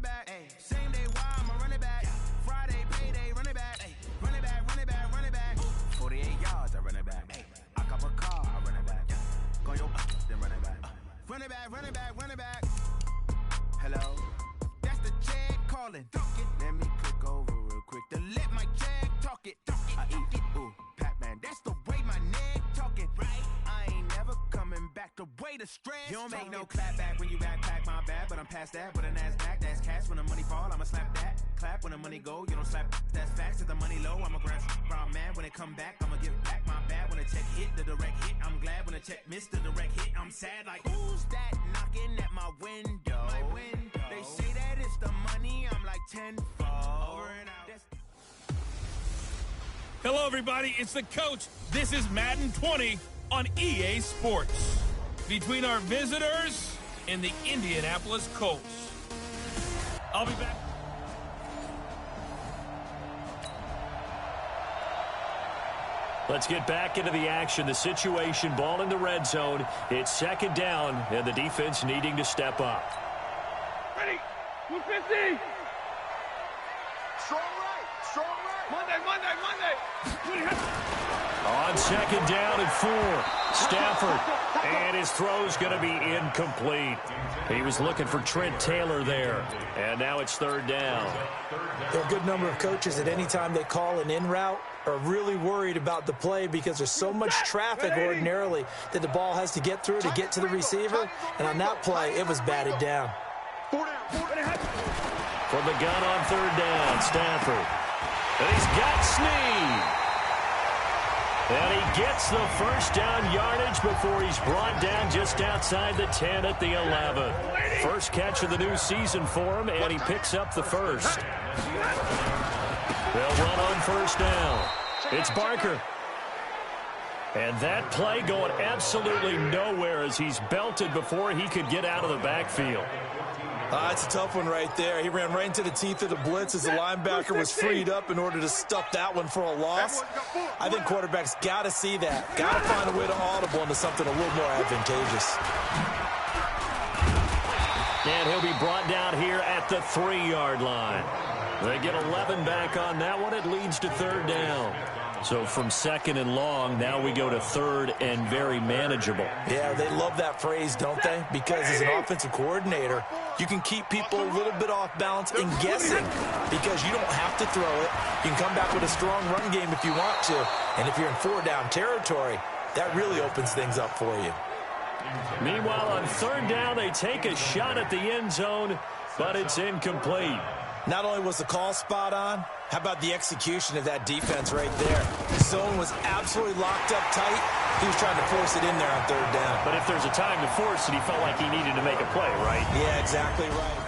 it back. Ay, same day, why I'ma run it back. Friday, payday, run it back. Ay, run it back, run it back, run it back. 48 yards, I run it back. Ay, I cop a car, I run it back. Go yo, then run it back. Run it back, run it back, run it back. Hello, that's the Jag calling. Let me click over real quick to let my Jag talk it. I eat it, ooh, Pac-Man, that's the way my neck talking. Right, I ain't never coming back the way the stress. You don't make no clap back when you backpack, my bad, but I'm past that. But a NASDAQ, that's cash. When the money fall, I'ma slap that. Clap when the money go, you don't slap. That's facts. If the money low, I'ma grab brown man. When it come back, I'ma give back my bad. When the check hit, the direct hit. I'm glad when the check missed the direct hit. I'm sad like, who's that knocking at my window? My window. They say that it's the money, I'm like tenfold. Over and out. Hello, everybody. It's the coach. This is Madden 20 on EA Sports. Between our visitors and the Indianapolis Colts. I'll be back. Let's get back into the action. The situation, ball in the red zone. It's second down, and the defense needing to step up. Ready. 250. Strong right, strong right. Monday. On second down and 4, Stafford. And his throw's going to be incomplete. He was looking for Trent Taylor there. And now it's third down. There are a good number of coaches at any time they call an in route are really worried about the play because there's so much traffic ordinarily that the ball has to get through to get to the receiver. And on that play, it was batted down. From the gun on third down, Stafford. And he's got Snead. And he gets the first down yardage before he's brought down just outside the 10 at the 11. First catch of the new season for him, and he picks up the first. They'll run on first down. It's Barker. And that play going absolutely nowhere as he's belted before he could get out of the backfield. It's a tough one right there. He ran right into the teeth of the blitz as the linebacker was freed up in order to stuff that one for a loss. I think quarterbacks got to see that. Got to find a way to audible into something a little more advantageous. And he'll be brought down here at the 3-yard line. They get 11 back on that one. It leads to third down. So from second and long, now we go to third and very manageable. Yeah, they love that phrase, don't they? Because as an offensive coordinator, you can keep people a little bit off balance and guessing because you don't have to throw it. You can come back with a strong run game if you want to. And if you're in 4-down territory, that really opens things up for you. Meanwhile, on third down, they take a shot at the end zone, but it's incomplete. Not only was the call spot on, how about the execution of that defense right there? The zone was absolutely locked up tight. He was trying to force it in there on third down. But if there's a time to force it, he felt like he needed to make a play, right? Yeah, exactly right.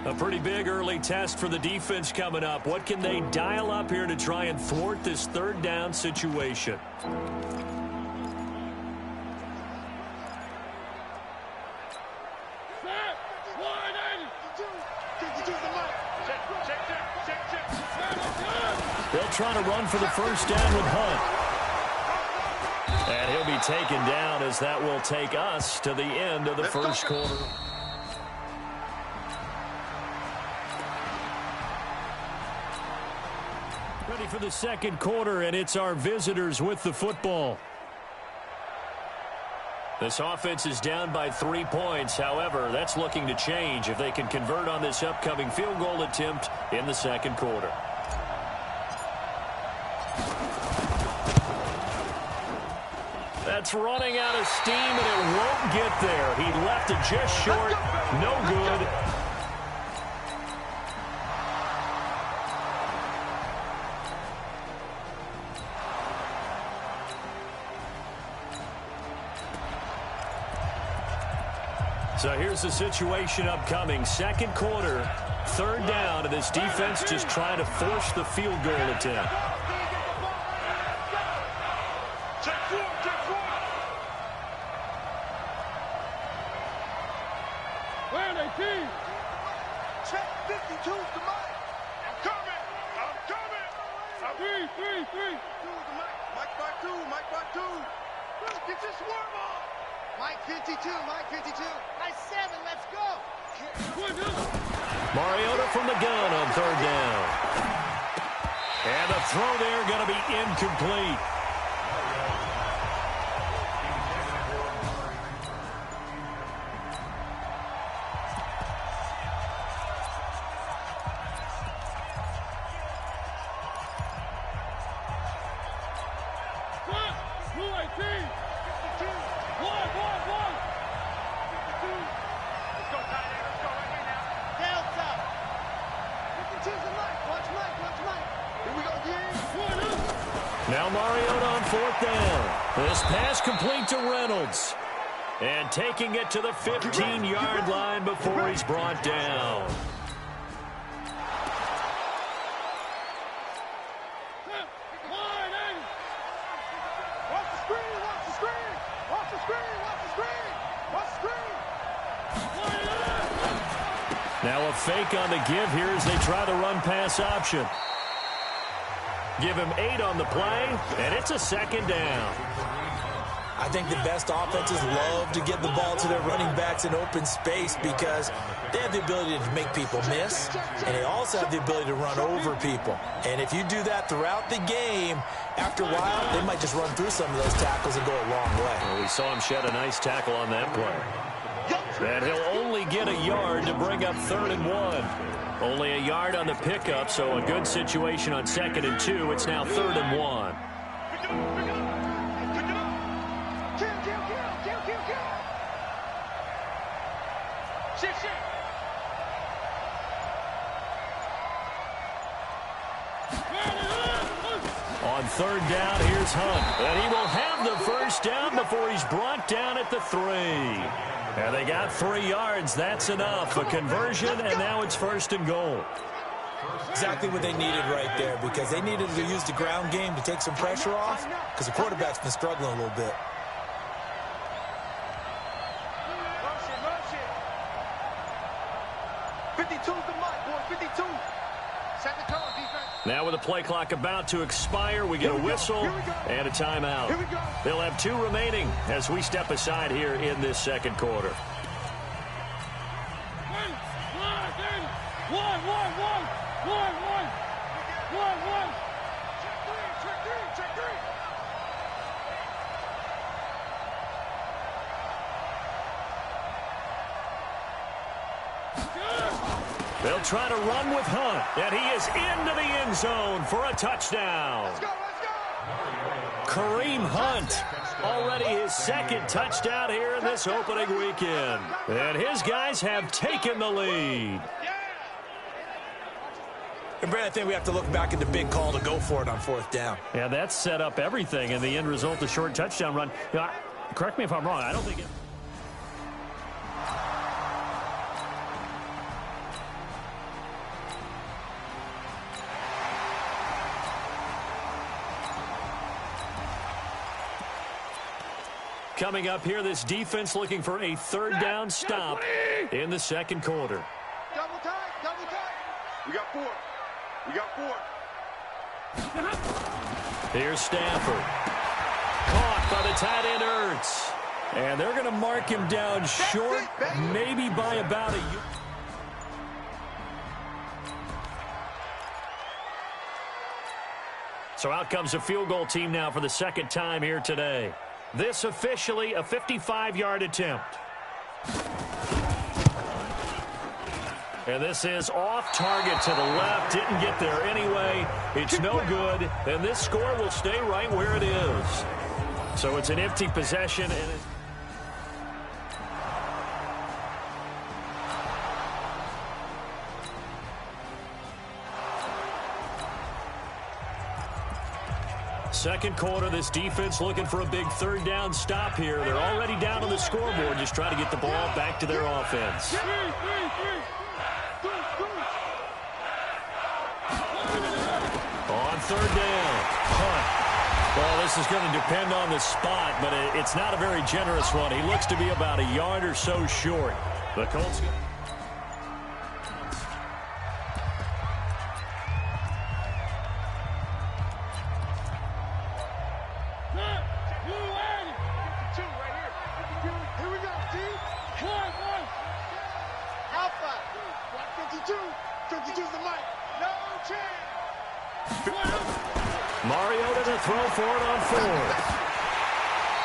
A pretty big early test for the defense coming up. What can they dial up here to try and thwart this third down situation? They'll try to run for the first down with Hunt. And he'll be taken down as that will take us to the end of the first quarter. Ready for the second quarter, and it's our visitors with the football. This offense is down by 3 points. However, that's looking to change if they can convert on this upcoming field goal attempt in the second quarter. That's running out of steam, and it won't get there. He left it just short. No good. So here's the situation upcoming. Second quarter, third down, and this defense just trying to force the field goal attempt. Check 52's the mic. I'm coming. Three. Two's the mic. Mike by two. Get your swerve on. Mike 52. Nice 7. Let's go. Mariota from the gun on third down. And the throw there going to be incomplete. Now Mariota on fourth down. This pass complete to Reynolds. And taking it to the 15-yard line before he's brought down. Now a fake on the give here as they try the run-pass option. Give him 8 on the play, and it's a second down. I think the best offenses love to get the ball to their running backs in open space because they have the ability to make people miss, and they also have the ability to run over people. And if you do that throughout the game, after a while, they might just run through some of those tackles and go a long way. Well, we saw him shed a nice tackle on that play. And he'll only get a yard to bring up 3rd and 1. Only a yard on the pickup, so a good situation on 2nd and 2. It's now 3rd and 1. On 3rd down, here's Hunt. And he will have the first down before he's brought down at the 3. And they got 3 yards. That's enough. A conversion, and now it's 1st and goal. Exactly what they needed right there because they needed to use the ground game to take some pressure off because the quarterback's been struggling a little bit. Now with the play clock about to expire, we get a whistle and a timeout. They'll have 2 remaining as we step aside here in this second quarter. They'll try to run with Hunt, and he is into the end zone for a touchdown. Let's go. Kareem Hunt, already his 2nd touchdown here in this opening weekend. And his guys have taken the lead. And Brad, I think we have to look back at the big call to go for it on 4th down. Yeah, that set up everything in the end result, the short touchdown run. You know, correct me if I'm wrong. I don't think it... Coming up here, this defense looking for a 3rd down stop in the second quarter. Double tight. We got 4. Here's Stafford. Caught by the tight end Ertz. And they're going to mark him down short, maybe by about a yard. So out comes a field goal team now for the 2nd time here today. This officially a 55-yard attempt. And this is off target to the left. Didn't get there anyway. It's no good. And this score will stay right where it is. So it's an empty possession. And Second quarter, this defense looking for a big third down stop here. They're already down on the scoreboard, just trying to get the ball back to their offense. On third down, punt. Well, this is going to depend on the spot, but it's not a very generous one. He looks to be about a yard or so short. The Colts... Mariota to throw for it on fourth.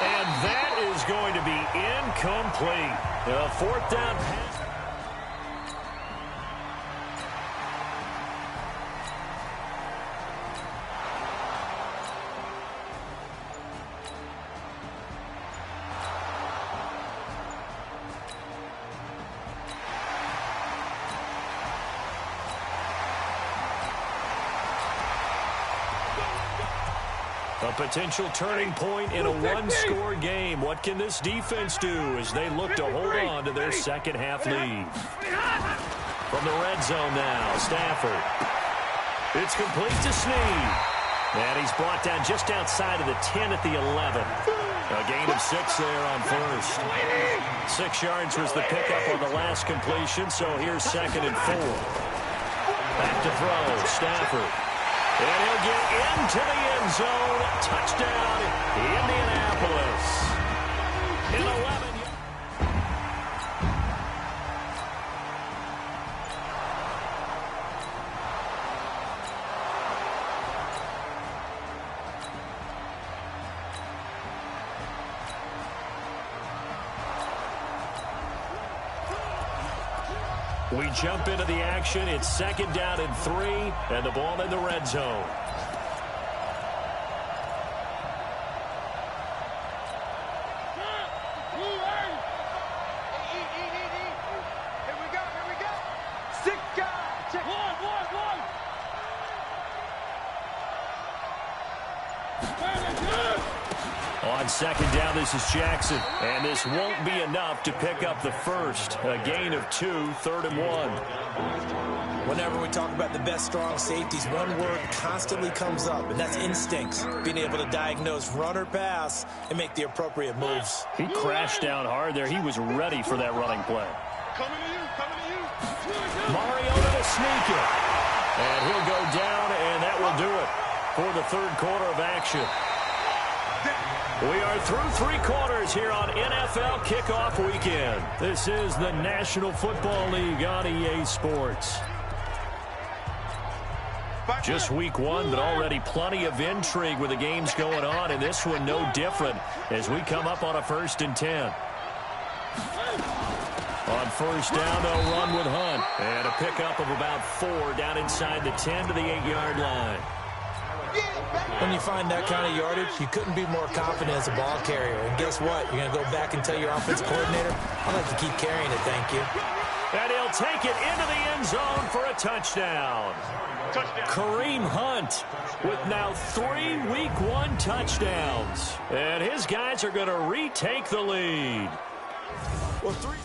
And that is going to be incomplete. A fourth down pass. A potential turning point in a one-score game. What can this defense do as they look to hold on to their second-half lead? From the red zone now, Stafford. It's complete to Snead. And he's brought down just outside of the 10 at the 11. A gain of 6 there on first. 6 yards was the pickup on the last completion, so here's second and 4. Back to throw, Stafford. And he'll get into the end zone. Touchdown, Indianapolis. In 11. We jump into the action. It's second down and 3, and the ball in the red zone. Here we go. 6 guys. Check. One. On second down, this is Jackson. And this won't be enough to pick up the first. A gain of 2, 3rd and 1. Whenever we talk about the best strong safeties, one word constantly comes up, and that's instincts. Being able to diagnose run or pass and make the appropriate moves. He crashed down hard there. He was ready for that running play. Coming to you. Mariota to sneak it. And he'll go down, and that will do it for the third quarter of action. We are through 3 quarters here on NFL Kickoff Weekend. This is the National Football League on EA Sports. Just week 1, but already plenty of intrigue with the games going on, and this one no different as we come up on a 1st and 10. On first down, they'll run with Hunt. And a pickup of about 4 down inside the 10 to the 8-yard line. When you find that kind of yardage, you couldn't be more confident as a ball carrier. And guess what? You're going to go back and tell your offensive coordinator, I'd like to keep carrying it, thank you. And he'll take it into the end zone for a touchdown. Kareem Hunt with now 3 Week 1 touchdowns. And his guys are going to retake the lead. Well, 3...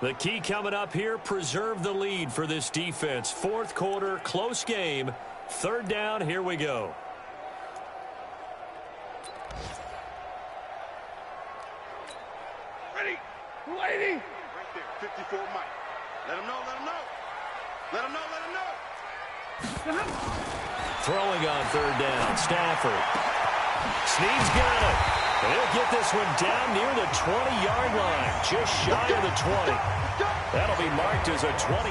The key coming up here, preserve the lead for this defense. 4th quarter, close game. 3rd down, here we go. Ready. Right there, 54 Mike. Let him know. Throwing on 3rd down, Stafford. Snead's got it. And he'll get this one down near the 20-yard line, just shy of the 20. That'll be marked as a 20.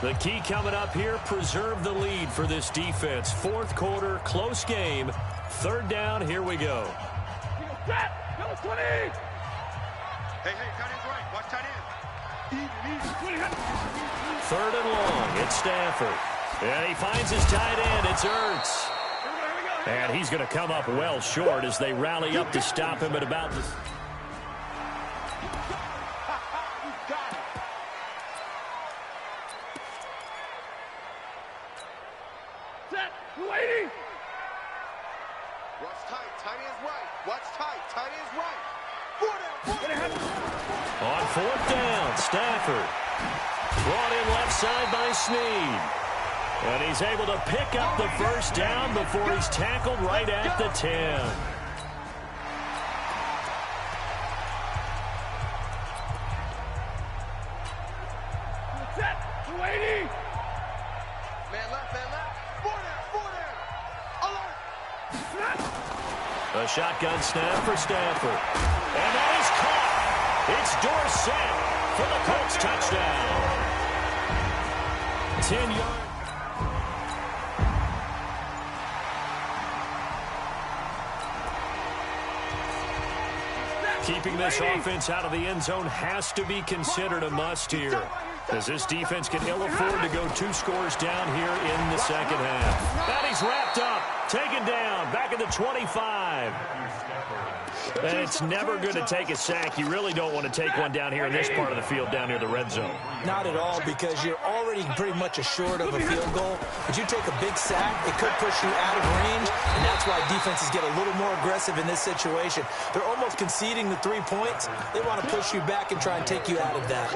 The key coming up here, preserve the lead for this defense. Fourth quarter, close game. Third down, here we go. Hey, tight end's right. Watch tight end. Third and long, it's Stafford. And he finds his tight end, it's Ertz. And he's going to come up well short as they rally up to stop him at about the... Watch tight. Tight end's right. Watch tight. Tight end's right. 4 down. On fourth down, Stafford. Brought in left side by Snead. And he's able to pick up the first down before he's tackled right at the 10. Man left. 4 down. Alert. A shotgun snap for Stafford. And that is caught. It's Dorsett for the Colts touchdown. 10 yards. Keeping this offense out of the end zone has to be considered a must here, as this defense can ill afford to go 2 scores down here in the second half. And he's wrapped up, taken down, back at the 25. And it's never good to take a sack. You really don't want to take one down here in this part of the field, down near the red zone. Not at all, because you're already pretty much assured of a field goal. But you take a big sack, it could push you out of range, and that's why defenses get a little more aggressive in this situation. They're almost conceding the 3 points. They want to push you back and try and take you out of that.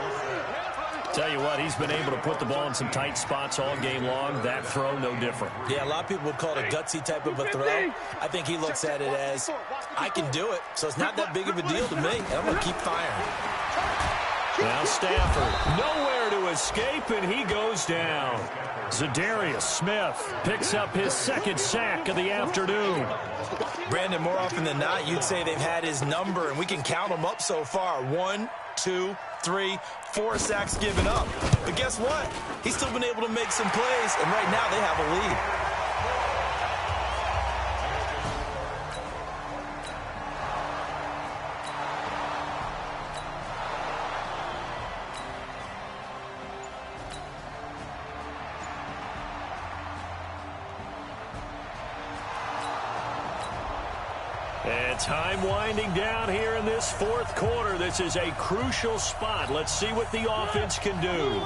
Tell you what, he's been able to put the ball in some tight spots all game long. That throw, no different. Yeah, a lot of people would call it a gutsy type of a throw. I think he looks at it as, I can do it, so it's not that big of a deal to me. I'm going to keep firing. Now Stafford, nowhere to escape, and he goes down. Za'Darius Smith picks up his second sack of the afternoon. Brandon, more often than not, you'd say they've had his number, and we can count them up so far. 1, 2, 3, 4 sacks given up. But guess what? He's still been able to make some plays, and right now they have a lead. And time winding down here in this fourth quarter. This is a crucial spot. Let's see what the offense can do.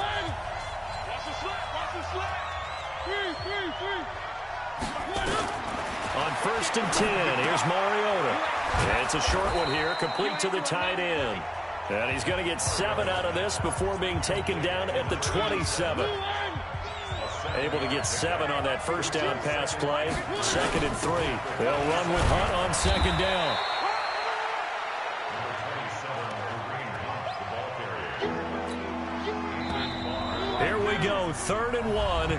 On 1st and 10, here's Mariota. And it's a short one here, complete to the tight end. And he's going to get 7 out of this before being taken down at the 27. Able to get 7 on that first down pass play. 2nd and 3. They'll run with Hunt on 2nd down. Here we go, 3rd and 1.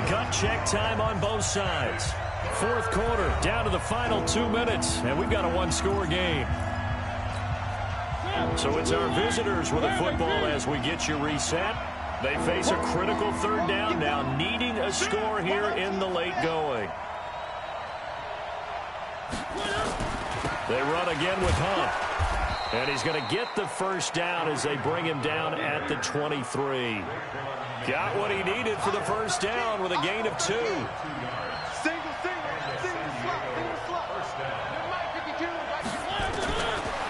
Gut check time on both sides. Fourth quarter, down to the final 2 minutes, and we've got a 1-score game. So it's our visitors with a football as we get you reset. They face a critical 3rd down now, needing a score here in the late going. They run again with Hunt. And he's going to get the first down as they bring him down at the 23. Got what he needed for the first down with a gain of 2.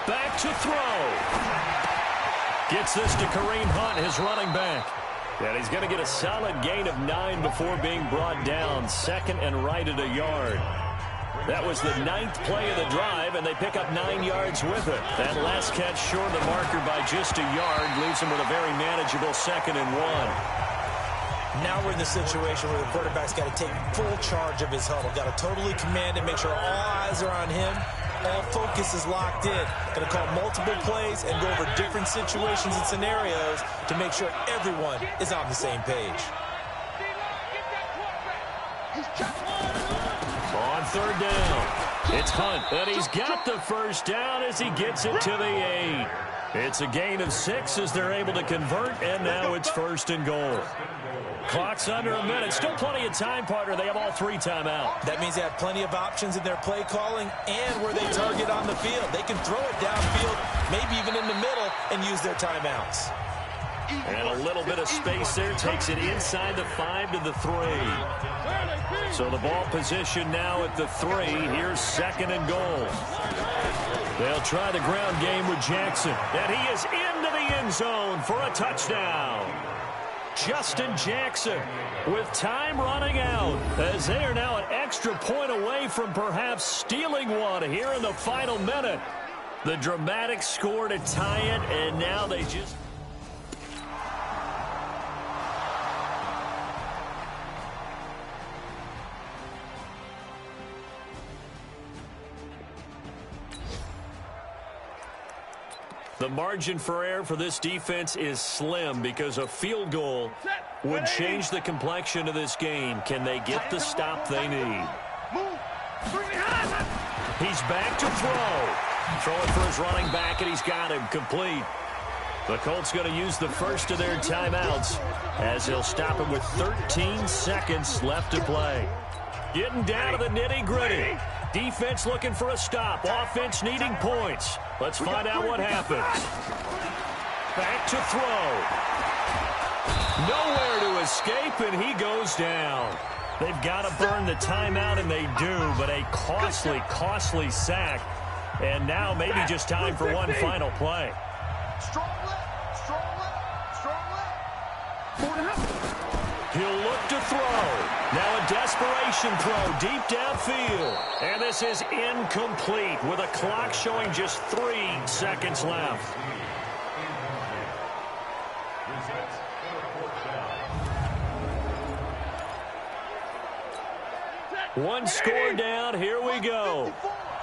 Back to throw. Gets this to Kareem Hunt, his running back. And he's going to get a solid gain of 9 before being brought down. 2nd and right at a yard. That was the 9th play of the drive, and they pick up 9 yards with it. That last catch short of the marker by just a yard leaves them with a very manageable 2nd and 1. Now we're in the situation where the quarterback's got to take full charge of his huddle. Got to totally command it, make sure all eyes are on him. all focus is locked in. Going to call multiple plays and go over different situations and scenarios to make sure everyone is on the same page. On third down, it's Hunt, and he's got the first down as he gets it to the 8. It's a gain of 6 as they're able to convert, and now it's first and goal. Clock's under a minute. Still plenty of time, partner. They have all 3 timeouts. That means they have plenty of options in their play calling and where they target on the field. They can throw it downfield, maybe even in the middle, and use their timeouts. And a little bit of space there takes it inside the 5 to the 3. So the ball position now at the 3. Here's second and goal. They'll try the ground game with Jackson. And he is into the end zone for a touchdown. Justin Jackson with time running out as they are now an extra point away from perhaps stealing one here in the final minute. The dramatic score to tie it, and now they just... The margin for error for this defense is slim because a field goal would change the complexion of this game. Can they get the stop they need? He's back to throw. Throw it for his running back, and he's got him complete. The Colts going to use the first of their timeouts as he'll stop it with 13 seconds left to play. Getting down to the nitty-gritty. Defense looking for a stop. Offense needing points. Let's find out what happens. Back to throw. Nowhere to escape, and he goes down. They've got to burn the timeout, and they do, but a costly, costly sack. And now maybe just time for one final play. Strong left, strong left, strong left. He'll look to throw. Now a desperation throw deep downfield. And this is incomplete with a clock showing just 3 seconds left. One score down. Here we go.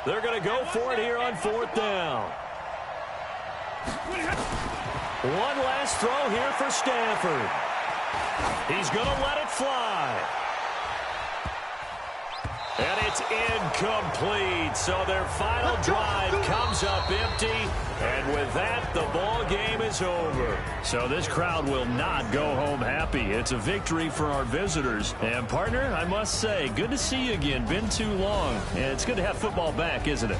They're going to go for it here on 4th down. One last throw here for Stafford. He's going to let it fly. And it's incomplete. So their final drive comes up empty. And with that, the ball game is over. So this crowd will not go home happy. It's a victory for our visitors. And, partner, I must say, good to see you again. Been too long. And it's good to have football back, isn't it?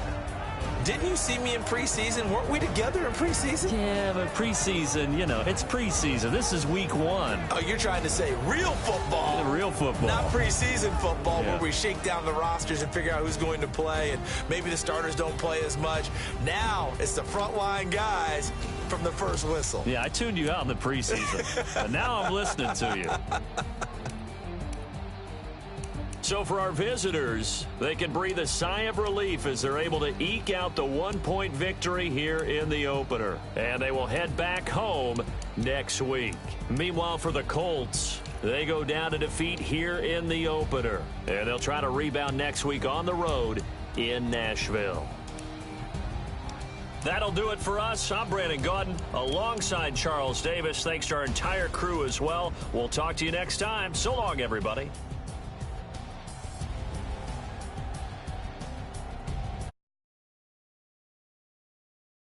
Didn't you see me in preseason? Weren't we together in preseason? Yeah, but preseason, you know, it's preseason. This is week 1. Oh, you're trying to say real football. Real football. Not preseason football where we shake down the rosters and figure out who's going to play, and maybe the starters don't play as much. Now it's the frontline guys from the first whistle. Yeah, I tuned you out in the preseason, but now I'm listening to you. So for our visitors, they can breathe a sigh of relief as they're able to eke out the 1-point victory here in the opener. And they will head back home next week. Meanwhile, for the Colts, they go down to defeat here in the opener. And they'll try to rebound next week on the road in Nashville. That'll do it for us. I'm Brandon Gaudin alongside Charles Davis. Thanks to our entire crew as well. We'll talk to you next time. So long, everybody.